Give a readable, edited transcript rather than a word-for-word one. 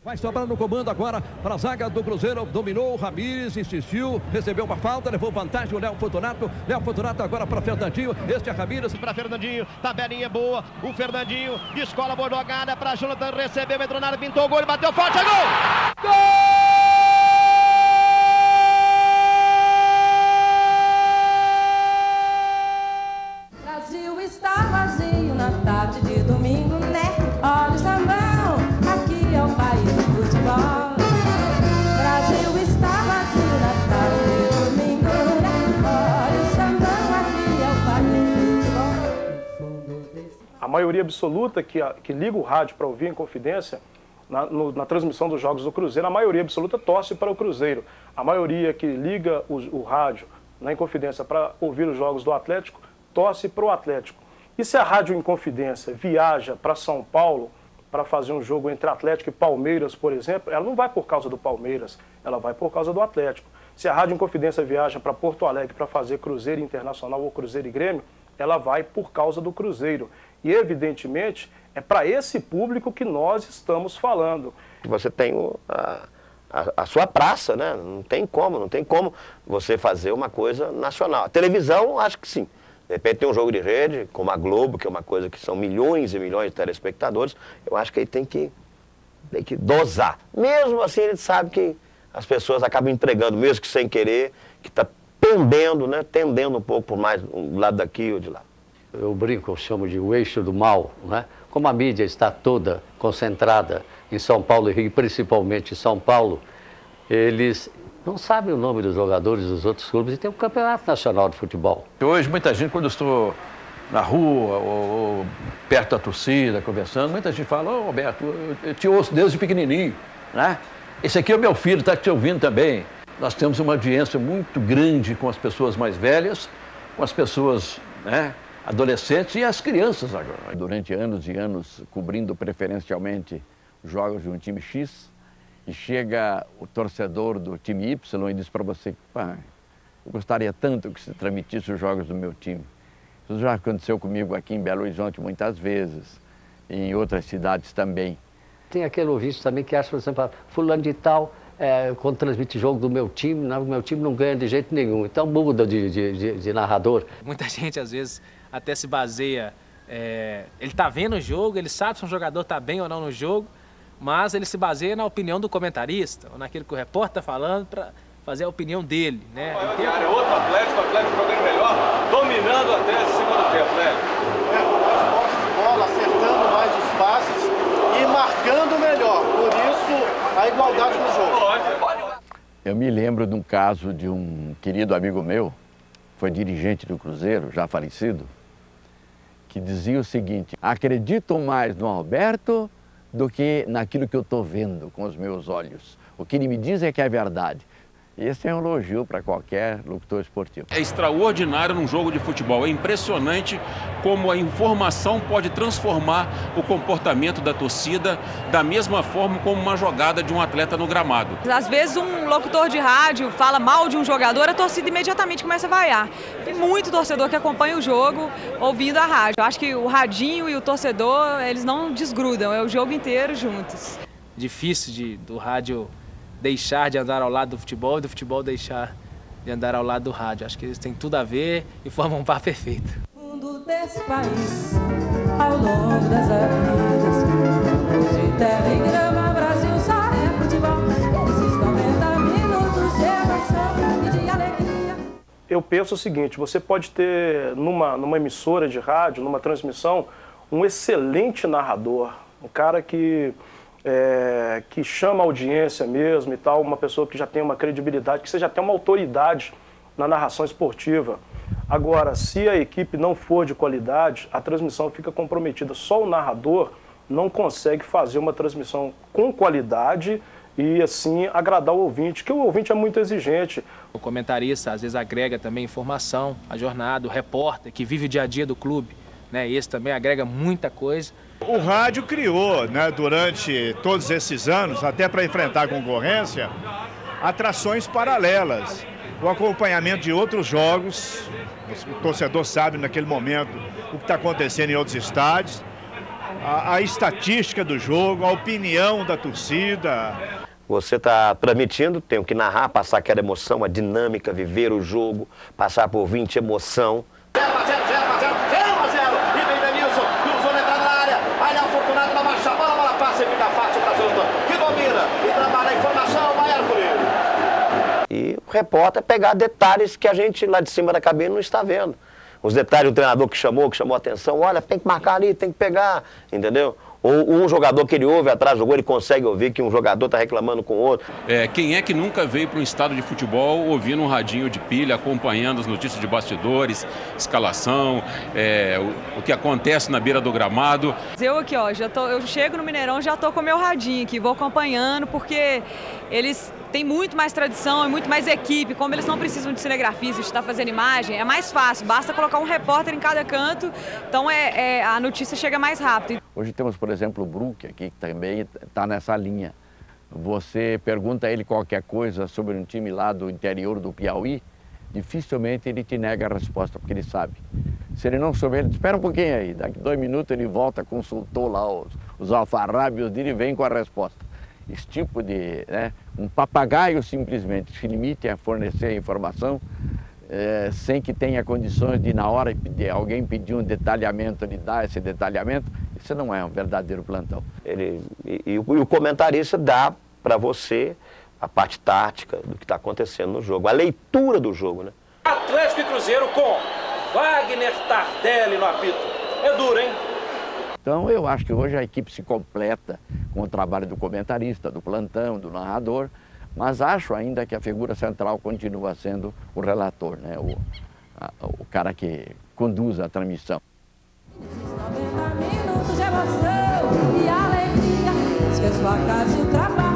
Vai sobrar no comando agora para a zaga do Cruzeiro. Dominou o Ramires, insistiu, recebeu uma falta, levou vantagem o Léo Fortunato. Léo Fortunato agora para Fernandinho. Este é Ramires. Para Fernandinho, tabelinha boa. O Fernandinho, escola boa jogada para Jonathan, recebeu, entrou na área, pintou o gol, bateu forte, é gol! Gol! Brasil está vazio na tarde de domingo, né? Olha o sambão, aqui é o país do futebol. Brasil está vazio na tarde de domingo, né? Olha o sambão, aqui é o país do futebol. A maioria absoluta que liga o rádio para ouvir Inconfidência, na transmissão dos jogos do Cruzeiro, a maioria absoluta torce para o Cruzeiro. A maioria que liga o rádio na Inconfidência para ouvir os jogos do Atlético, torce para o Atlético. E se a Rádio Inconfidência viaja para São Paulo para fazer um jogo entre Atlético e Palmeiras, por exemplo, ela não vai por causa do Palmeiras, ela vai por causa do Atlético. Se a Rádio Inconfidência viaja para Porto Alegre para fazer Cruzeiro Internacional ou Cruzeiro e Grêmio, ela vai por causa do Cruzeiro. E, evidentemente, é para esse público que nós estamos falando. Você tem a sua praça, né? Não tem como você fazer uma coisa nacional. A televisão, acho que sim. De repente tem um jogo de rede, como a Globo, que é uma coisa que são milhões e milhões de telespectadores. Eu acho que aí tem que dosar. Mesmo assim, a gente sabe que as pessoas acabam entregando, mesmo que sem querer, que está pendendo, né? Tendendo um pouco por mais um lado daqui ou de lá. Eu brinco, eu chamo de o eixo do mal, né? Como a mídia está toda concentrada em São Paulo e Rio, principalmente em São Paulo, eles não sabem o nome dos jogadores dos outros clubes e tem um campeonato nacional de futebol. Hoje, muita gente, quando eu estou na rua ou perto da torcida, conversando, muita gente fala: ô Roberto, eu te ouço desde pequenininho, né? Esse aqui é o meu filho, está te ouvindo também. Nós temos uma audiência muito grande com as pessoas mais velhas, com as pessoas, né, adolescentes e as crianças agora. Durante anos e anos, cobrindo preferencialmente jogos de um time X, e chega o torcedor do time Y e diz para você: pá, eu gostaria tanto que se transmitisse os jogos do meu time. Isso já aconteceu comigo aqui em Belo Horizonte muitas vezes, e em outras cidades também. Tem aquele ouvinte também que acha, por exemplo, fulano de tal, quando transmite jogo do meu time não ganha de jeito nenhum, então muda de narrador. Muita gente, às vezes, até se baseia, ele está vendo o jogo, ele sabe se um jogador está bem ou não no jogo, mas ele se baseia na opinião do comentarista, ou naquilo que o repórter está falando, para fazer a opinião dele, né? Outro Atlético jogando melhor, dominando até esse segundo tempo, né? As posses de bola, acertando mais os passes e marcando melhor, por isso a igualdade no jogo. Eu me lembro de um caso de um querido amigo meu, foi dirigente do Cruzeiro, já falecido, que dizia o seguinte: acredito mais no Alberto do que naquilo que eu estou vendo com os meus olhos. O que ele me diz é que é verdade. Esse é um elogio para qualquer locutor esportivo. É extraordinário num jogo de futebol. É impressionante como a informação pode transformar o comportamento da torcida da mesma forma como uma jogada de um atleta no gramado. Às vezes um locutor de rádio fala mal de um jogador, a torcida imediatamente começa a vaiar. Tem muito torcedor que acompanha o jogo ouvindo a rádio. Eu acho que o radinho e o torcedor, eles não desgrudam, é o jogo inteiro juntos. Difícil do rádio deixar de andar ao lado do futebol e do futebol deixar de andar ao lado do rádio. Acho que eles têm tudo a ver e formam um par perfeito. Fundo desse país, ao longo das avenidas, de terra e grama, Brasil só é futebol. Esses 90 minutos de emoção e de alegria. Eu penso o seguinte: você pode ter numa emissora de rádio, numa transmissão, um excelente narrador, um cara que chama a audiência mesmo e tal, uma pessoa que já tem uma credibilidade, que seja até uma autoridade na narração esportiva. Agora, se a equipe não for de qualidade, a transmissão fica comprometida. Só o narrador não consegue fazer uma transmissão com qualidade e, assim, agradar o ouvinte, que o ouvinte é muito exigente. O comentarista, às vezes, agrega também informação, a jornada, o repórter que vive o dia a dia do clube, né? Esse também agrega muita coisa. O rádio criou, né, durante todos esses anos, até para enfrentar a concorrência, atrações paralelas. O acompanhamento de outros jogos, o torcedor sabe naquele momento o que está acontecendo em outros estádios. a estatística do jogo, a opinião da torcida. Você está transmitindo, tenho que narrar, passar aquela emoção, a dinâmica, viver o jogo, passar por 20 emoção. 0-0, 0-0, 0-0, e vem Denilson, cruzou na entrada da área, aí a Fortunato na marcha, bola passa e fica fácil para Zilton, que domina e trabalha a informação, vai Hércules. E o repórter é pegar detalhes que a gente lá de cima da cabine não está vendo. Os detalhes do treinador que chamou a atenção, olha, tem que marcar ali, tem que pegar, entendeu? Ou um jogador que ele ouve atrás do gol, ele consegue ouvir que um jogador está reclamando com o outro. Quem é que nunca veio para um estádio de futebol ouvindo um radinho de pilha, acompanhando as notícias de bastidores, escalação, o que acontece na beira do gramado? Eu aqui, ó, eu chego no Mineirão, já tô com o meu radinho aqui, vou acompanhando, porque eles têm muito mais tradição e muito mais equipe. Como eles não precisam de cinegrafista, de estar fazendo imagem, é mais fácil, basta colocar um repórter em cada canto, então a notícia chega mais rápido. Hoje temos, por exemplo, o Brook aqui, que também está nessa linha. Você pergunta a ele qualquer coisa sobre um time lá do interior do Piauí, dificilmente ele te nega a resposta, porque ele sabe. Se ele não souber, ele diz, espera um pouquinho aí, daqui 2 minutos ele volta, consultou lá os alfarrábios dele e vem com a resposta. Esse tipo de, um papagaio simplesmente se limite a fornecer a informação sem que tenha condições de, na hora de alguém pedir um detalhamento, ele dar esse detalhamento, isso não é um verdadeiro plantão. E o comentarista dá para você a parte tática do que está acontecendo no jogo, a leitura do jogo, né? Atlético e Cruzeiro com Wagner Tardelli no apito. É duro, hein? Então eu acho que hoje a equipe se completa com o trabalho do comentarista, do plantão, do narrador, mas acho ainda que a figura central continua sendo o relator, né? O cara que conduz a transmissão. 90 minutos de emoção e alegria, esqueço a casa e o trabalho.